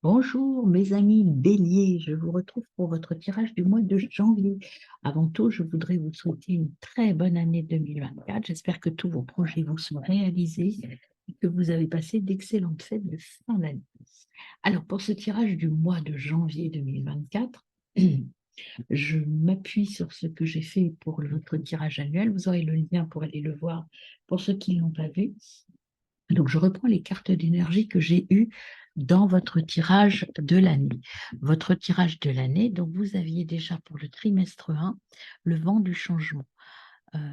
Bonjour mes amis béliers, je vous retrouve pour votre tirage du mois de janvier. Avant tout, je voudrais vous souhaiter une très bonne année 2024. J'espère que tous vos projets vous sont réalisés et que vous avez passé d'excellentes fêtes de fin d'année. Alors pour ce tirage du mois de janvier 2024, je m'appuie sur ce que j'ai fait pour votre tirage annuel. Vous aurez le lien pour aller le voir pour ceux qui ne l'ont pas vu. Donc, je reprends les cartes d'énergie que j'ai eues dans votre tirage de l'année. Votre tirage de l'année, donc vous aviez déjà pour le trimestre 1 le vent du changement. Euh,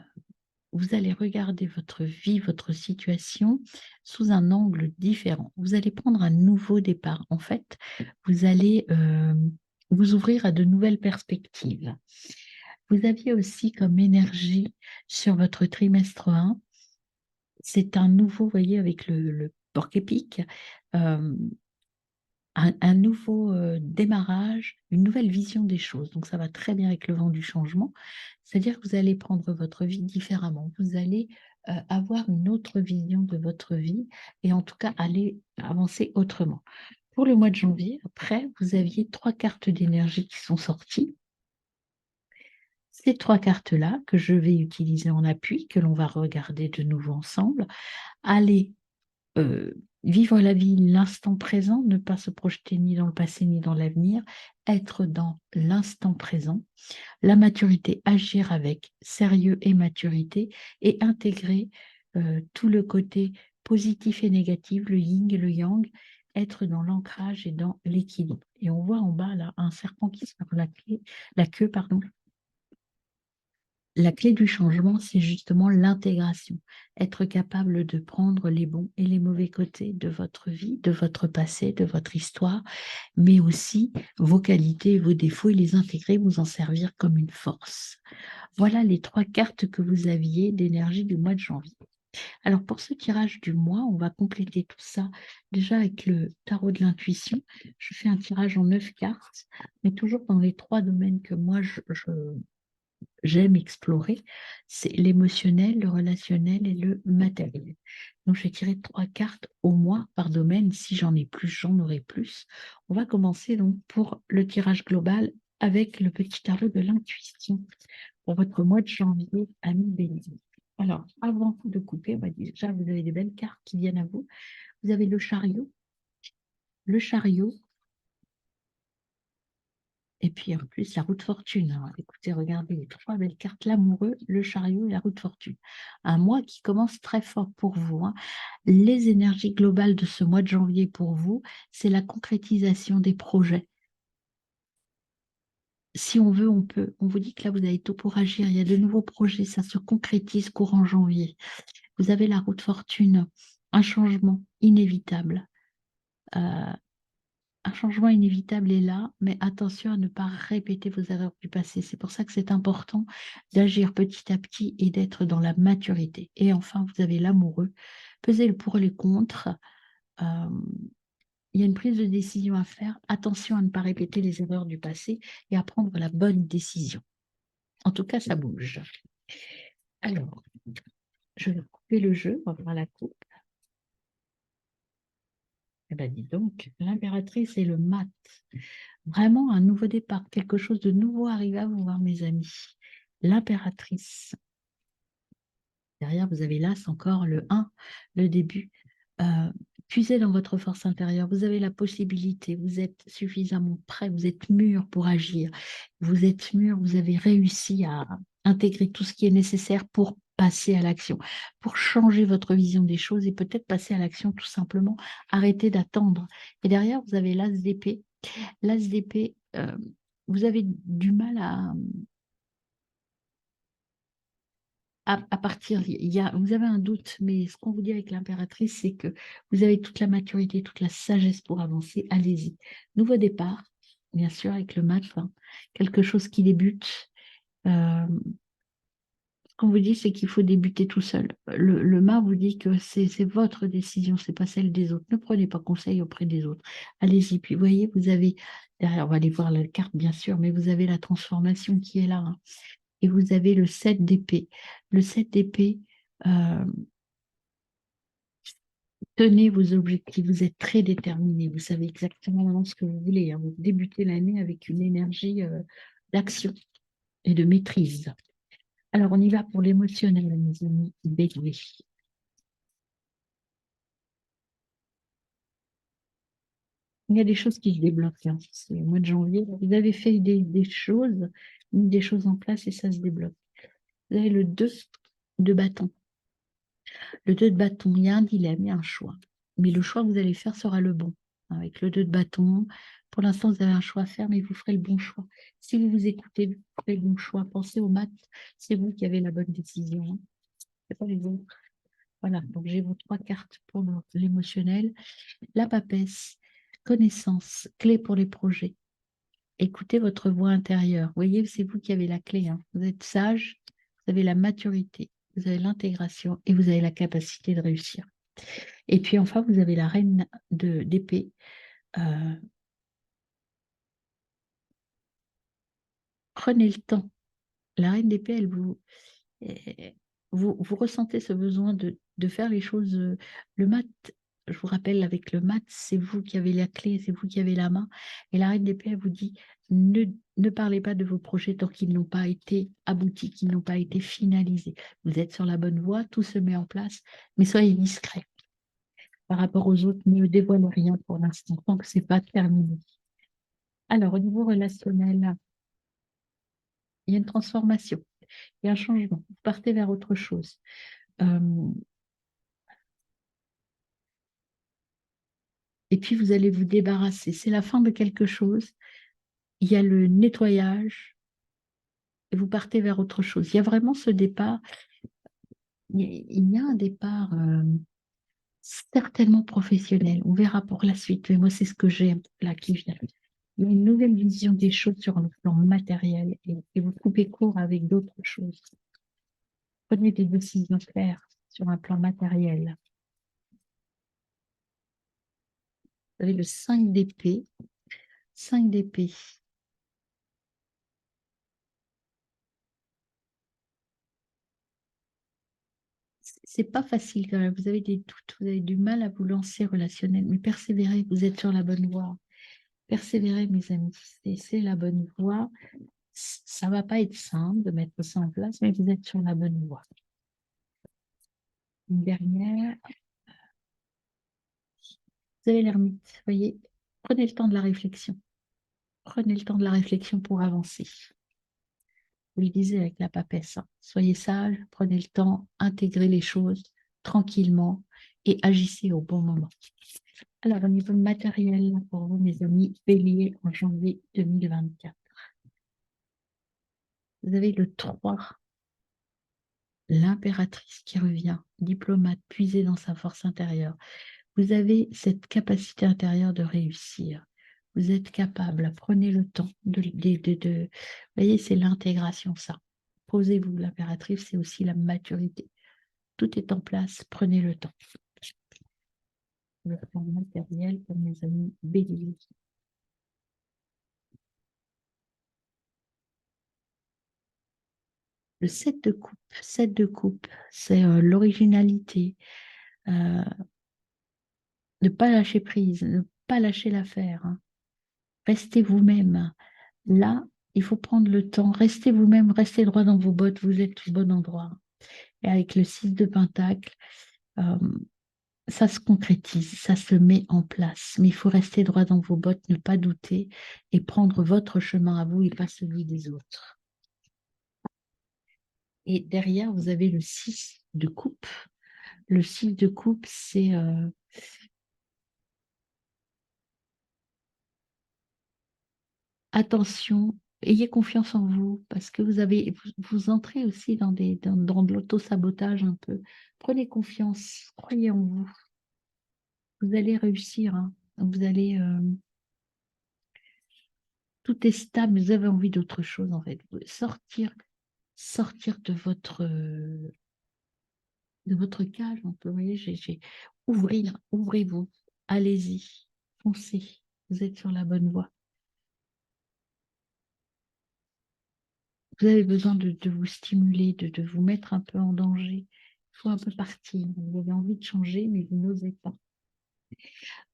vous allez regarder votre vie, votre situation sous un angle différent. Vous allez prendre un nouveau départ. En fait, vous allez vous ouvrir à de nouvelles perspectives. Vous aviez aussi comme énergie sur votre trimestre 1, c'est un nouveau, vous voyez, avec le porc-épic, euh, un nouveau démarrage, une nouvelle vision des choses. Donc, ça va très bien avec le vent du changement. C'est-à-dire que vous allez prendre votre vie différemment. Vous allez avoir une autre vision de votre vie et en tout cas aller avancer autrement. Pour le mois de janvier, après, vous aviez 3 cartes d'énergie qui sont sorties. Ces 3 cartes-là que je vais utiliser en appui, que l'on va regarder de nouveau ensemble, allez euh, vivre la vie, l'instant présent, ne pas se projeter ni dans le passé ni dans l'avenir, être dans l'instant présent, la maturité, agir avec sérieux et maturité et intégrer tout le côté positif et négatif, le yin et le yang, être dans l'ancrage et dans l'équilibre. Et on voit en bas là un serpent qui se la clé, la queue, pardon. La clé du changement, c'est justement l'intégration, être capable de prendre les bons et les mauvais côtés de votre vie, de votre passé, de votre histoire, mais aussi vos qualités et vos défauts et les intégrer, vous en servir comme une force. Voilà les 3 cartes que vous aviez d'énergie du mois de janvier. Alors pour ce tirage du mois, on va compléter tout ça déjà avec le tarot de l'intuition. Je fais un tirage en 9 cartes, mais toujours dans les 3 domaines que moi j'aime explorer, c'est l'émotionnel, le relationnel et le matériel. Donc, je vais tirer 3 cartes au mois par domaine. Si j'en ai plus, j'en aurai plus. On va commencer donc pour le tirage global avec le petit tarot de l'intuition pour votre mois de janvier, ami béni. Alors, avant de couper, on va dire déjà, vous avez des belles cartes qui viennent à vous. Vous avez le chariot. Le chariot, et puis en plus, la roue de fortune. Alors, écoutez, regardez les 3 belles cartes, l'amoureux, le chariot et la roue de fortune. Un mois qui commence très fort pour vous, hein. Les énergies globales de ce mois de janvier pour vous, c'est la concrétisation des projets. Si on veut, on peut. On vous dit que là, vous avez tout pour agir. Il y a de nouveaux projets, ça se concrétise courant janvier. Vous avez la roue de fortune, un changement inévitable. Euh, Un changement inévitable est là, mais attention à ne pas répéter vos erreurs du passé. C'est pour ça que c'est important d'agir petit à petit et d'être dans la maturité. Et enfin, vous avez l'amoureux. Pesez le pour et le contre. Euh, il y a une prise de décision à faire. Attention à ne pas répéter les erreurs du passé et à prendre la bonne décision. En tout cas, ça bouge. Alors, je vais couper le jeu. On va voir la coupe. Eh bien, dis donc, l'impératrice et le mat. Vraiment un nouveau départ, quelque chose de nouveau arrive à vous, hein, mes amis. L'impératrice. Derrière, vous avez l'as encore, le 1, le début. Euh, Puisez dans votre force intérieure. Vous avez la possibilité, vous êtes suffisamment prêt, vous êtes mûr pour agir. Vous êtes mûr, vous avez réussi à intégrer tout ce qui est nécessaire pour passer à l'action, pour changer votre vision des choses et peut-être passer à l'action tout simplement. Arrêtez d'attendre. Et derrière, vous avez l'as d'épée. L'as d'épée, vous avez du mal à partir. Vous avez un doute, mais ce qu'on vous dit avec l'impératrice, c'est que vous avez toute la maturité, toute la sagesse pour avancer. Allez-y. Nouveau départ, bien sûr, avec le mat, hein. Quelque chose qui débute. Euh, Ce qu'on vous dit, c'est qu'il faut débuter tout seul. Le mât vous dit que c'est votre décision, c'est pas celle des autres. Ne prenez pas conseil auprès des autres. Allez-y. Puis, vous voyez, vous avez, derrière, on va aller voir la carte, bien sûr, mais vous avez la transformation qui est là, hein. Et vous avez le 7 d'épée. Le 7 d'épée, euh, tenez vos objectifs, vous êtes très déterminé, vous savez exactement maintenant ce que vous voulez, hein. Vous débutez l'année avec une énergie d'action et de maîtrise. Alors, on y va pour l'émotionnel, mes amis béliers. Il y a des choses qui se débloquent, hein. C'est le mois de janvier. Vous avez fait des choses, mis des choses en place et ça se débloque. Vous avez le 2 de bâton. Le 2 de bâton, il y a un dilemme, il y a un choix. Mais le choix que vous allez faire sera le bon. Avec le 2 de bâton, pour l'instant, vous avez un choix à faire, mais vous ferez le bon choix. Si vous vous écoutez, vous ferez le bon choix. Pensez aux maths, c'est vous qui avez la bonne décision, hein. C'est pas les autres. Voilà, donc j'ai vos 3 cartes pour l'émotionnel. La papesse, connaissance, clé pour les projets. Écoutez votre voix intérieure. Vous voyez, c'est vous qui avez la clé, hein. Vous êtes sage, vous avez la maturité, vous avez l'intégration et vous avez la capacité de réussir. Et puis enfin, vous avez la reine d'épée. Euh, Prenez le temps. La reine d'épée, vous ressentez ce besoin de faire les choses. Le mat, je vous rappelle, avec le mat, c'est vous qui avez la clé, c'est vous qui avez la main. Et la reine d'épée, elle vous dit, ne parlez pas de vos projets tant qu'ils n'ont pas été aboutis, qu'ils n'ont pas été finalisés. Vous êtes sur la bonne voie, tout se met en place, mais soyez discret. Par rapport aux autres, ne dévoilez rien pour l'instant, tant que ce n'est pas terminé. Alors, au niveau relationnel, il y a une transformation, il y a un changement. Vous partez vers autre chose. Euh, et puis, vous allez vous débarrasser. C'est la fin de quelque chose. Il y a le nettoyage et vous partez vers autre chose. Il y a vraiment ce départ. Il y a un départ certainement professionnel. On verra pour la suite. Mais moi, c'est ce que j'ai là qui vient. Il y a une nouvelle vision des choses sur le plan matériel et vous coupez court avec d'autres choses. Prenez des décisions claires sur un plan matériel. Vous avez le 5 d'épée. 5 d'épée. C'est pas facile quand même. Vous avez des doutes, vous avez du mal à vous lancer relationnel, mais persévérez, vous êtes sur la bonne voie. Persévérez, mes amis, c'est la bonne voie. Ça va pas être simple de mettre ça en place, mais vous êtes sur la bonne voie. Une dernière, vous avez l'ermite, voyez, prenez le temps de la réflexion. Prenez le temps de la réflexion pour avancer. Vous le disiez avec la papesse, hein. Soyez sage, prenez le temps, intégrez les choses tranquillement et agissez au bon moment. Alors, au niveau matériel, pour vous, mes amis, bélier en janvier 2024. Vous avez le 3, l'impératrice qui revient, diplomate, puisé dans sa force intérieure. Vous avez cette capacité intérieure de réussir. Vous êtes capable, prenez le temps Vous voyez, c'est l'intégration, ça. Posez-vous, l'impératrice, c'est aussi la maturité. Tout est en place, prenez le temps. Le plan matériel pour mes amis béliers. Le 7 de coupe, c'est l'originalité, euh, ne pas lâcher prise, ne pas lâcher l'affaire, hein. Restez vous-même. Là, il faut prendre le temps. Restez vous-même, restez droit dans vos bottes, vous êtes au bon endroit. Et avec le 6 de Pentacle, euh, ça se concrétise, ça se met en place. Mais il faut rester droit dans vos bottes, ne pas douter et prendre votre chemin à vous et pas celui des autres. Et derrière, vous avez le 6 de coupe. Le 6 de coupe, c'est attention, ayez confiance en vous parce que vous entrez aussi dans de l'auto-sabotage un peu. Prenez confiance, croyez en vous. Vous allez réussir, hein. Vous allez, tout est stable, vous avez envie d'autre chose en fait. Sortir de votre cage, on peut, vous voyez, ouvrez-vous, allez-y, foncez. Vous êtes sur la bonne voie. Vous avez besoin de vous stimuler, de vous mettre un peu en danger. faut un peu partir. Vous avez envie de changer, mais vous n'osez pas.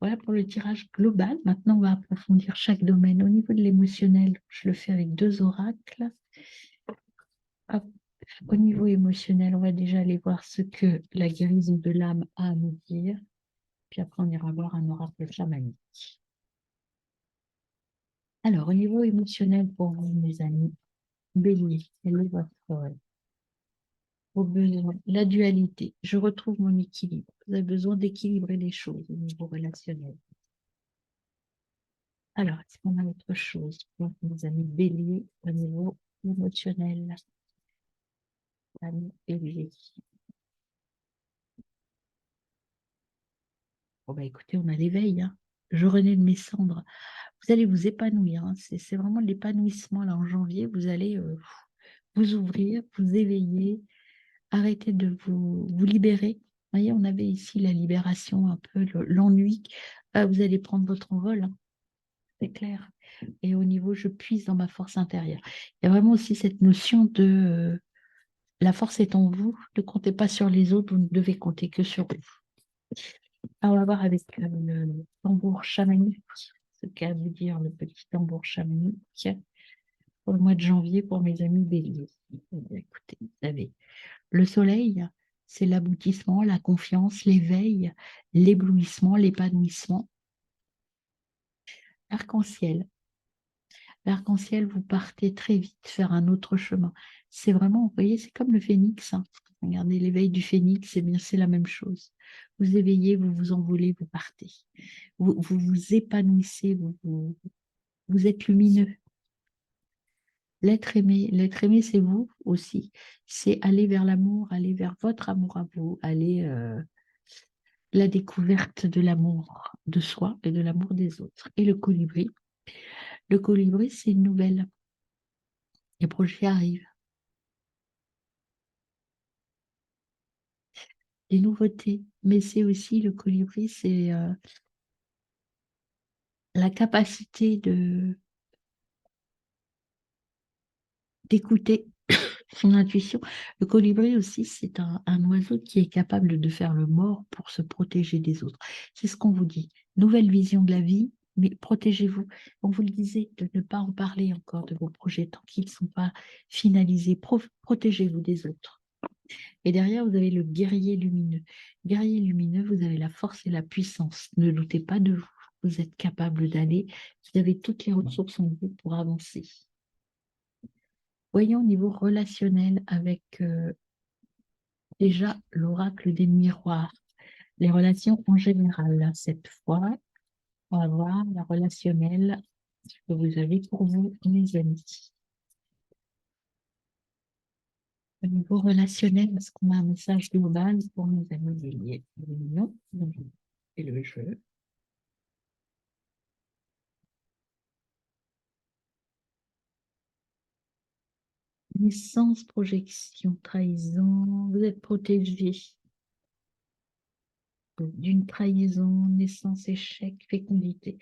Voilà pour le tirage global. Maintenant, on va approfondir chaque domaine. Au niveau de l'émotionnel, je le fais avec deux oracles. Hop. Au niveau émotionnel, on va déjà aller voir ce que la guérison de l'âme a à nous dire. Puis après, on ira voir un oracle chamanique. Alors, au niveau émotionnel pour vous, mes amis, Bélier, quel est vos besoins? La dualité. Je retrouve mon équilibre. Vous avez besoin d'équilibrer les choses au niveau relationnel. Alors, est-ce qu'on a autre chose pour mes amis Bélier au niveau émotionnel? Amis Bélier. Bon, bah, écoutez, on a l'éveil, hein. Je renais de mes cendres. Vous allez vous épanouir, hein. C'est vraiment de l'épanouissement là en janvier. Vous allez vous ouvrir, vous éveiller, arrêter de vous libérer. Vous voyez, on avait ici la libération, un peu l'ennui. Vous allez prendre votre envol, hein, c'est clair. Et au niveau, je puise dans ma force intérieure. Il y a vraiment aussi cette notion de la force est en vous, ne comptez pas sur les autres, vous ne devez compter que sur vous. Alors, on va voir avec le tambour chamanique, ce qu'a à vous dire le petit tambour chamanique pour le mois de janvier pour mes amis béliers. Écoutez, vous savez, le soleil, c'est l'aboutissement, la confiance, l'éveil, l'éblouissement, l'épanouissement. Arc-en-ciel. L'arc-en-ciel, vous partez très vite faire un autre chemin. C'est vraiment, vous voyez, c'est comme le phénix, hein. Regardez l'éveil du phénix, c'est bien, c'est la même chose. Vous éveillez, vous vous envolez, vous partez. Vous vous épanouissez, vous êtes lumineux. L'être aimé, c'est vous aussi. C'est aller vers l'amour, aller vers votre amour à vous, aller la découverte de l'amour de soi et de l'amour des autres. Et le colibri, c'est une nouvelle. Les projets arrivent, des nouveautés. Mais c'est aussi le colibri, c'est la capacité d'écouter son intuition. Le colibri aussi, c'est un oiseau qui est capable de faire le mort pour se protéger des autres. C'est ce qu'on vous dit. Nouvelle vision de la vie, mais protégez-vous. On vous le disait, de ne pas en parler encore de vos projets tant qu'ils ne sont pas finalisés. Protégez-vous des autres. Et derrière, vous avez le guerrier lumineux. Guerrier lumineux, vous avez la force et la puissance. Ne doutez pas de vous. Vous êtes capable d'aller. Vous avez toutes les ressources en vous pour avancer. Voyons au niveau relationnel avec déjà l'oracle des miroirs. Les relations en général. Cette fois, on va voir la relationnelle que vous avez pour vous, mes amis. Au niveau relationnel, est-ce qu'on a un message global pour nos amis béliers? Non, c'est le jeu. Naissance, projection, trahison, vous êtes protégé d'une trahison, naissance, échec, fécondité.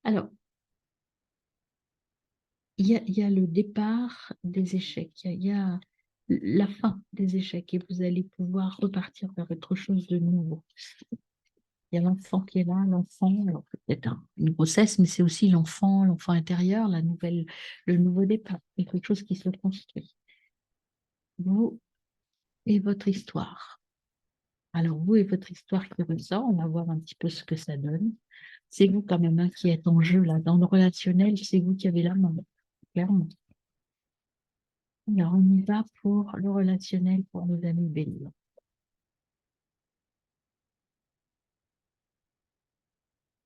Alors, il y a le départ des échecs, il y a la fin des échecs et vous allez pouvoir repartir vers autre chose de nouveau. Il y a l'enfant qui est là, l'enfant, alors peut-être une grossesse, mais c'est aussi l'enfant intérieur, le nouveau départ, quelque chose qui se construit. Vous et votre histoire. Alors, vous et votre histoire qui ressort, on va voir un petit peu ce que ça donne. C'est vous quand même hein, qui êtes en jeu là. Dans le relationnel, c'est vous qui avez la main, clairement. Alors, on y va pour le relationnel pour nos amis béliers.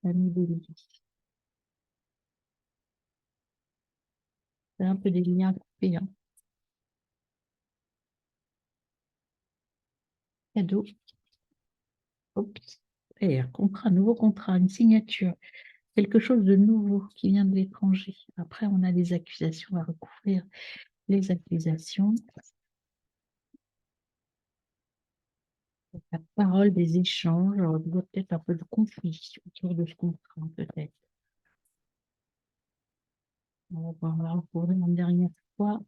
Amis béliers. C'est un peu des liens coupés, hein. Cadeau. Oups. Et un contrat, nouveau contrat, une signature. Quelque chose de nouveau qui vient de l'étranger. Après, on a des accusations, on va recouvrir les accusations. La parole des échanges, alors, il y a peut-être un peu de conflit autour de ce contrat, peut-être. On va recouvrir une dernière fois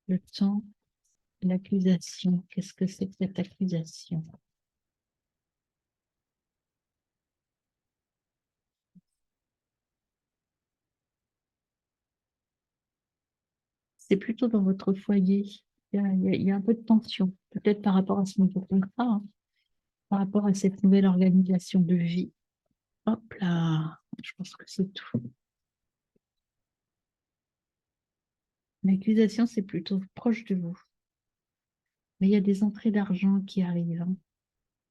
le temps. L'accusation, qu'est-ce que c'est que cette accusation? C'est plutôt dans votre foyer. Il y a un peu de tension, peut-être par rapport à ce nouveau contrat, hein, par rapport à cette nouvelle organisation de vie. Hop là, je pense que c'est tout. L'accusation, c'est plutôt proche de vous. Mais il y a des entrées d'argent qui arrivent, hein,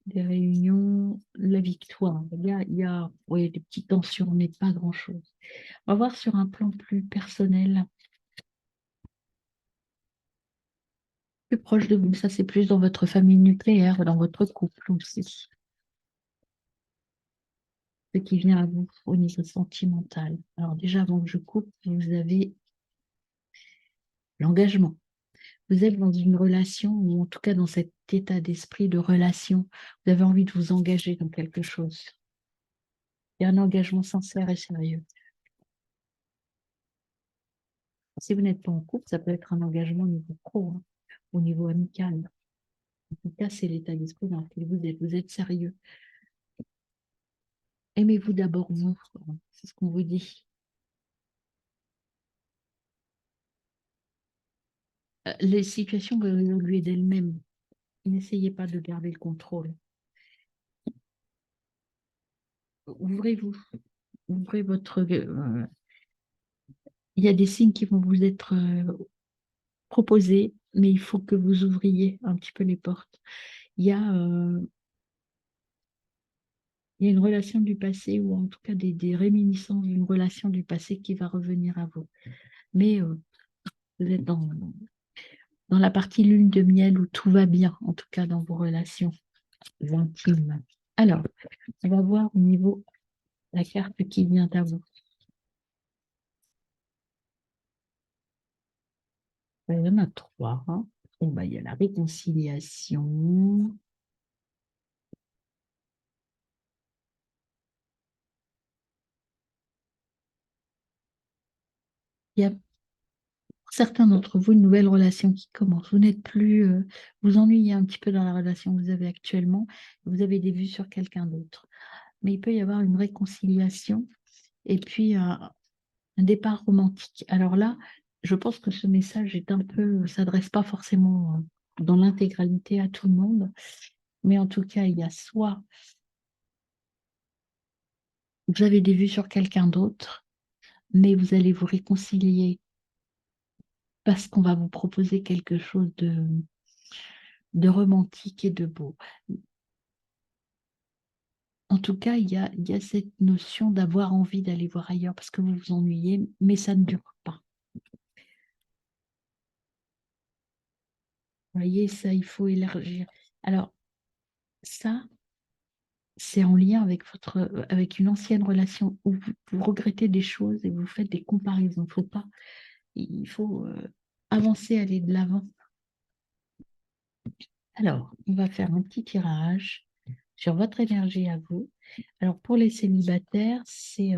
des réunions, la victoire. Il y a oui, des petites tensions, mais pas grand-chose. On va voir sur un plan plus personnel, plus proche de vous. Ça, c'est plus dans votre famille nucléaire, dans votre couple aussi. Ce qui vient à vous au niveau sentimental. Alors déjà, avant que je coupe, vous avez l'engagement. Vous êtes dans une relation, ou en tout cas dans cet état d'esprit de relation, vous avez envie de vous engager dans quelque chose. Il y a un engagement sincère et sérieux. Si vous n'êtes pas en couple, ça peut être un engagement au niveau pro, hein, au niveau amical. En tout cas, c'est l'état d'esprit dans lequel vous êtes. Vous êtes sérieux. Aimez-vous d'abord vous, c'est ce qu'on vous dit. Les situations vont évoluer d'elles-mêmes. N'essayez pas de garder le contrôle. Ouvrez-vous, ouvrez votre... il y a des signes qui vont vous être proposés, mais il faut que vous ouvriez un petit peu les portes. Il y a une relation du passé, ou en tout cas des réminiscences d'une relation du passé qui va revenir à vous. Mais vous êtes dans la partie lune de miel où tout va bien, en tout cas dans vos relations intimes. Alors, on va voir au niveau de la carte qui vient à vous. Il y en a trois, hein. Bon, bah, il y a la réconciliation. Il y a pour certains d'entre vous une nouvelle relation qui commence. Vous n'êtes plus, vous ennuyez un petit peu dans la relation que vous avez actuellement. Vous avez des vues sur quelqu'un d'autre. Mais il peut y avoir une réconciliation et puis un départ romantique. Alors là, je pense que ce message est un peu, s'adresse pas forcément dans l'intégralité à tout le monde, mais en tout cas, il y a soit vous avez des vues sur quelqu'un d'autre, mais vous allez vous réconcilier parce qu'on va vous proposer quelque chose de romantique et de beau. En tout cas, il y a cette notion d'avoir envie d'aller voir ailleurs parce que vous vous ennuyez, mais ça ne dure pas. Vous voyez, ça, il faut élargir. Alors, ça, c'est en lien avec une ancienne relation où vous regrettez des choses et vous faites des comparaisons. Faut pas, il faut avancer, aller de l'avant. Alors, on va faire un petit tirage sur votre énergie à vous. Alors, pour les célibataires, c'est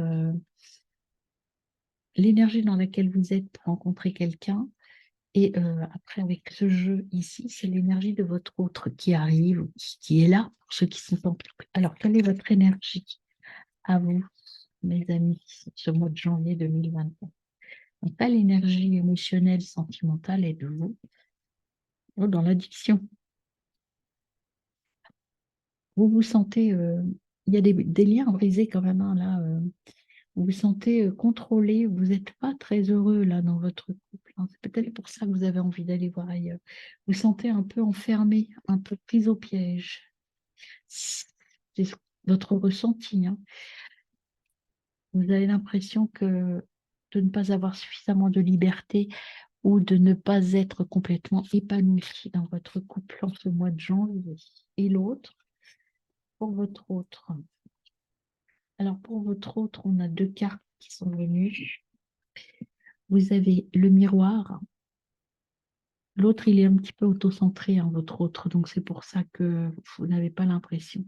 l'énergie dans laquelle vous êtes pour rencontrer quelqu'un. Et après, avec ce jeu ici, c'est l'énergie de votre autre qui arrive, ou qui est là, pour ceux qui sont en couple. Alors, quelle est votre énergie à vous, mes amis, ce mois de janvier 2024? Donc, pas l'énergie émotionnelle, sentimentale est de vous, dans l'addiction. Vous vous sentez, il y a des liens brisés quand même, hein, là. Vous vous sentez contrôlé, vous n'êtes pas très heureux là dans votre couple, hein. C'est peut-être pour ça que vous avez envie d'aller voir ailleurs. Vous vous sentez un peu enfermé, un peu pris au piège. C'est votre ressenti, hein. Vous avez l'impression que de ne pas avoir suffisamment de liberté ou de ne pas être complètement épanoui dans votre couple en ce mois de janvier. Et l'autre, pour votre autre. Alors pour votre autre, on a deux cartes qui sont venues. Vous avez le miroir. L'autre, il est un petit peu auto-centré, hein, votre autre, donc c'est pour ça que vous n'avez pas l'impression.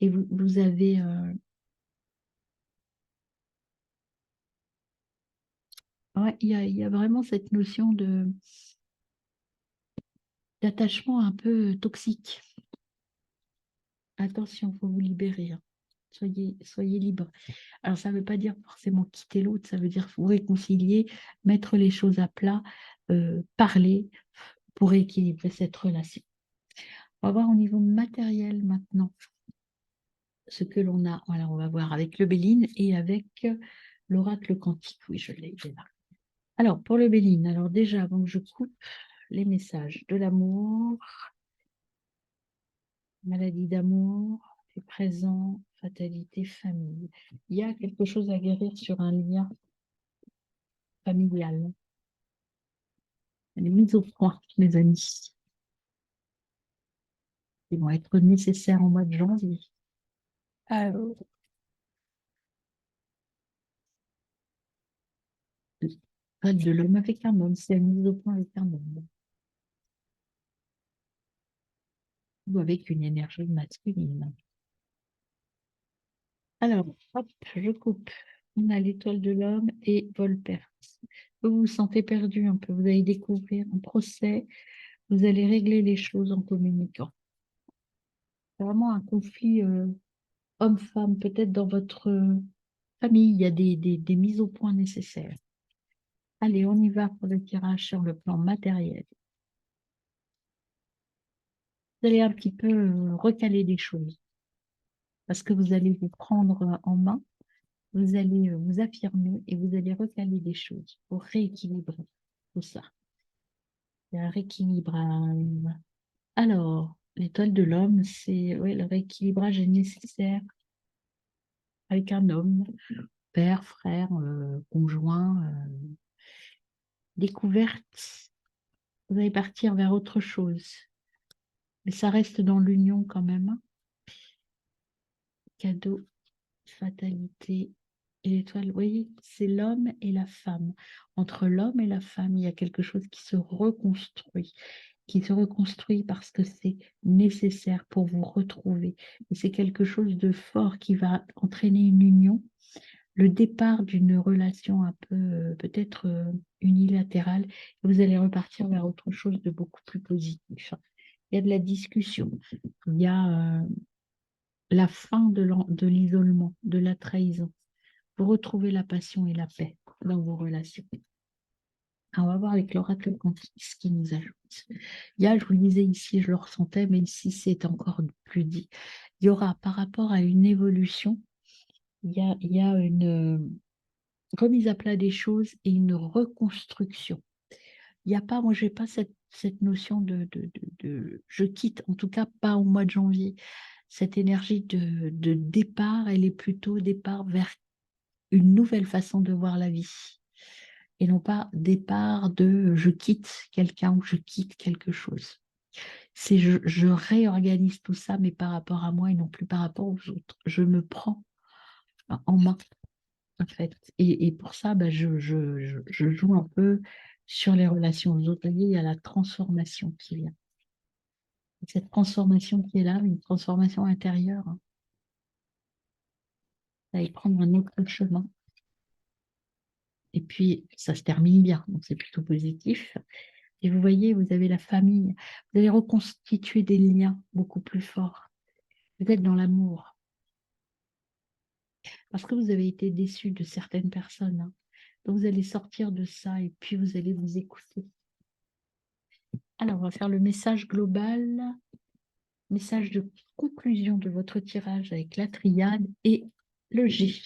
Et vous avez, ouais, il y a vraiment cette notion d'attachement un peu toxique. Attention, il faut vous libérer, hein. Soyez libre. Alors, ça ne veut pas dire forcément quitter l'autre, ça veut dire vous réconcilier, mettre les choses à plat, parler pour équilibrer cette relation. On va voir au niveau matériel maintenant ce que l'on a. Voilà, on va voir avec le Béline et avec l'oracle quantique. Oui, je l'ai là. Alors, pour le Béline, alors déjà, avant que je coupe les messages de l'amour, maladie d'amour, est présent, fatalité, famille. Il y a quelque chose à guérir sur un lien familial. Elle est mise au point, mes amis. Ils vont être nécessaires en mois de janvier. Alors, pas de l'homme avec un homme, c'est la mise au point avec un homme. Ou avec une énergie masculine. Alors, hop, je coupe. On a l'étoile de l'homme et Volpers. Vous vous sentez perdu un peu, vous allez découvrir un procès, vous allez régler les choses en communiquant. C'est vraiment un conflit homme-femme, peut-être dans votre famille, il y a des mises au point nécessaires. Allez, on y va pour le tirage sur le plan matériel. Vous allez un petit peu recaler des choses parce que vous allez vous prendre en main, vous allez vous affirmer et vous allez recaler des choses pour rééquilibrer tout ça. Il y a un rééquilibrage. Alors, l'étoile de l'homme, c'est ouais, le rééquilibrage est nécessaire avec un homme, père, frère, conjoint, découverte. Vous allez partir vers autre chose, mais ça reste dans l'union quand même, hein. Cadeau, fatalité et l'étoile. Vous voyez, c'est l'homme et la femme. Entre l'homme et la femme, il y a quelque chose qui se reconstruit parce que c'est nécessaire pour vous retrouver. Et c'est quelque chose de fort qui va entraîner une union, le départ d'une relation un peu peut-être unilatérale. Et vous allez repartir vers autre chose de beaucoup plus positif. Il y a de la discussion, il y a la fin de l'isolement, de la trahison. Vous retrouvez la passion et la paix dans vos relations. On va voir avec l'oracle quantique ce qui nous ajoute. Il y a, je vous le disais ici, je le ressentais, mais ici c'est encore plus dit. Il y aura par rapport à une évolution, il y a une remise à plat des choses et une reconstruction. Il n'y a pas, moi, je n'ai pas cette notion je quitte, en tout cas pas au mois de janvier. Cette énergie de départ, elle est plutôt départ vers une nouvelle façon de voir la vie. Et non pas départ de je quitte quelqu'un ou je quitte quelque chose. C'est je réorganise tout ça, mais par rapport à moi et non plus par rapport aux autres. Je me prends en main, en fait. Et pour ça, bah, je joue un peu sur les relations aux autres. Vous voyez, il y a la transformation qui vient. Et cette transformation qui est là, une transformation intérieure, hein, ça va y prendre un autre chemin. Et puis, ça se termine bien, donc c'est plutôt positif. Et vous voyez, vous avez la famille, vous allez reconstituer des liens beaucoup plus forts. Vous êtes dans l'amour, parce que vous avez été déçu de certaines personnes, hein. Donc vous allez sortir de ça et puis vous allez vous écouter. Alors, on va faire le message global, message de conclusion de votre tirage avec la triade et le G.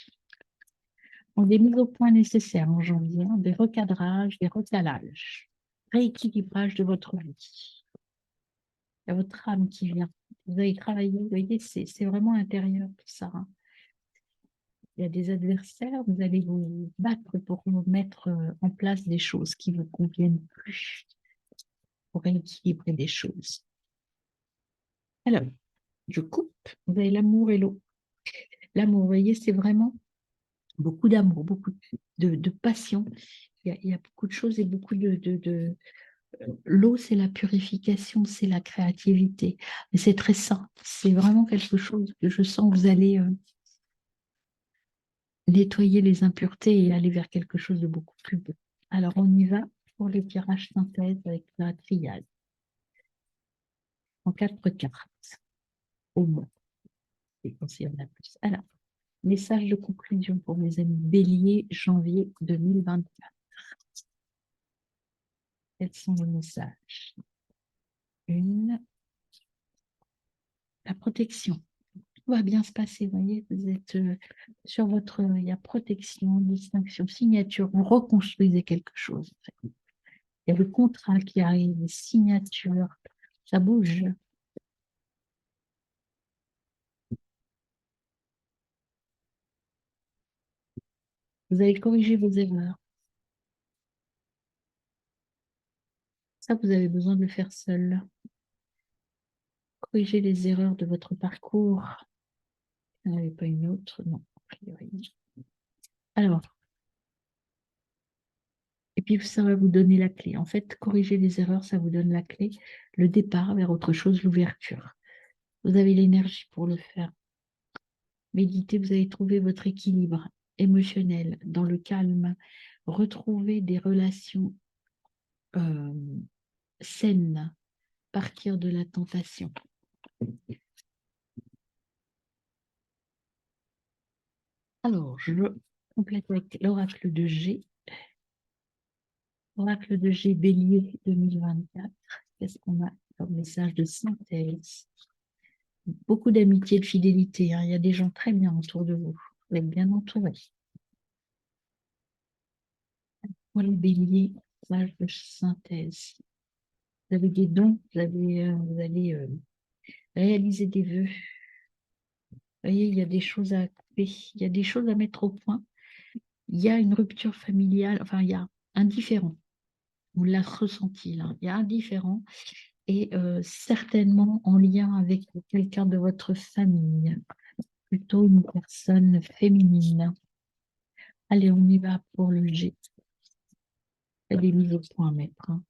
On a des mises au point nécessaires en janvier, hein, des recadrages, des recalages, rééquilibrage de votre vie. Il y a votre âme qui vient. Vous allez travailler, vous voyez, c'est vraiment intérieur tout ça, hein. Il y a des adversaires, vous allez vous battre pour mettre en place des choses qui ne vous conviennent plus, pour rééquilibrer des choses. Alors, je coupe, vous avez l'amour et l'eau. L'amour, vous voyez, c'est vraiment beaucoup d'amour, beaucoup de passion. Il y a beaucoup de choses et beaucoup l'eau, c'est la purification, c'est la créativité. Mais c'est très sain. C'est vraiment quelque chose que je sens que vous allez nettoyer les impuretés et aller vers quelque chose de beaucoup plus beau. Alors, on y va pour le tirage synthèse avec la triade. en 4 cartes, au moins, et quand il y en a plus. Alors, message de conclusion pour mes amis Bélier, janvier 2024. Quels sont les messages? Une, la protection. Tout va bien se passer, vous voyez, vous êtes sur votre, il y a protection, distinction, signature, vous reconstruisez quelque chose. En fait. Il y a le contrat qui arrive, les signatures, ça bouge. Vous allez corriger vos erreurs. Ça, vous avez besoin de le faire seul. Corriger les erreurs de votre parcours. Il n'y en avait pas une autre, non, a priori. Alors, et puis ça va vous donner la clé. En fait, corriger les erreurs, ça vous donne la clé, le départ vers autre chose, l'ouverture. Vous avez l'énergie pour le faire. Méditez, vous allez trouver votre équilibre émotionnel dans le calme. Retrouver des relations euh, saines, partir de la tentation. Alors, je complète avec l'oracle de G. Oracle de G, Bélier 2024. Qu'est-ce qu'on a comme message de synthèse? Beaucoup d'amitié, de fidélité. Hein. Il y a des gens très bien autour de vous. Vous êtes bien entourés. Pour les béliers, message de synthèse. Vous avez des dons, vous allez réaliser des vœux. Vous voyez, il y a des choses à couper, il y a des choses à mettre au point. Il y a une rupture familiale, enfin, il y a un différent. Vous l'avez ressenti là. Il y a un différent et certainement en lien avec quelqu'un de votre famille, plutôt une personne féminine. Allez, on y va pour le G. Il y a des mises au point à mettre. Hein.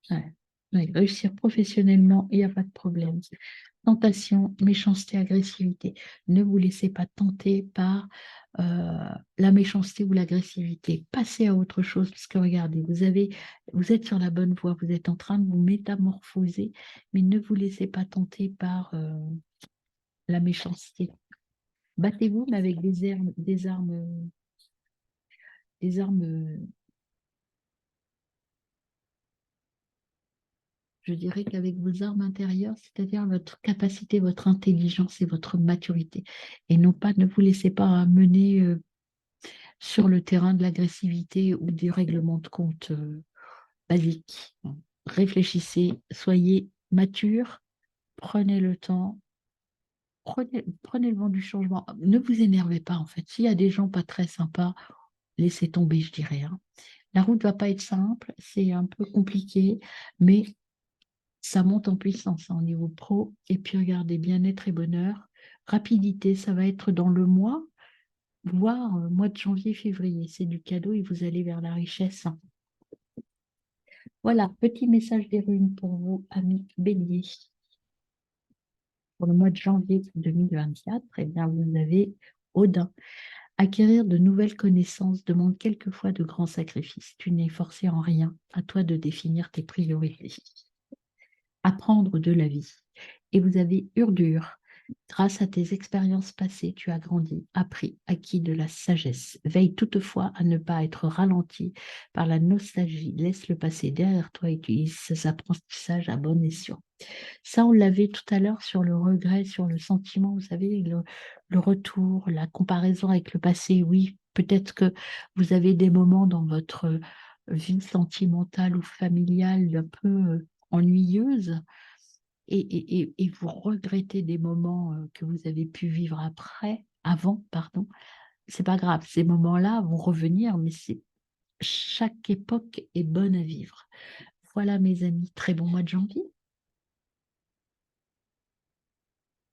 Ouais. Ouais, réussir professionnellement, il n'y a pas de problème. Tentation, méchanceté, agressivité. Ne vous laissez pas tenter par la méchanceté ou l'agressivité. Passez à autre chose, parce que regardez, vous êtes sur la bonne voie, vous êtes en train de vous métamorphoser, mais ne vous laissez pas tenter par la méchanceté. Battez-vous, mais avec des armes, je dirais qu'avec vos armes intérieures, c'est-à-dire votre capacité, votre intelligence et votre maturité. Et non pas, ne vous laissez pas mener sur le terrain de l'agressivité ou des règlements de compte basiques. Réfléchissez, soyez mature, prenez le temps, prenez le vent du changement. Ne vous énervez pas, en fait. S'il y a des gens pas très sympas, laissez tomber, je dirais. Hein. La route ne va pas être simple, c'est un peu compliqué, mais ça monte en puissance hein, au niveau pro. Et puis regardez, bien-être et bonheur. Rapidité, ça va être dans le mois, voire mois de janvier, février. C'est du cadeau et vous allez vers la richesse. Hein. Voilà, petit message des runes pour vous, amis béliers. Pour le mois de janvier 2024, eh bien, vous avez Odin. Acquérir de nouvelles connaissances demande quelquefois de grands sacrifices. Tu n'es forcé en rien. À toi de définir tes priorités. Apprendre de la vie. Et vous avez Urdure. Grâce à tes expériences passées, tu as grandi, appris, acquis de la sagesse. Veille toutefois à ne pas être ralenti par la nostalgie. Laisse le passé derrière toi et utilise ces apprentissages à bon escient. Ça, on l'avait tout à l'heure sur le regret, sur le sentiment, vous savez, le retour, la comparaison avec le passé. Oui, peut-être que vous avez des moments dans votre vie sentimentale ou familiale un peu ennuyeuse et vous regrettez des moments que vous avez pu vivre avant, pardon. C'est pas grave, ces moments-là vont revenir, mais chaque époque est bonne à vivre. Voilà, mes amis, très bon mois de janvier.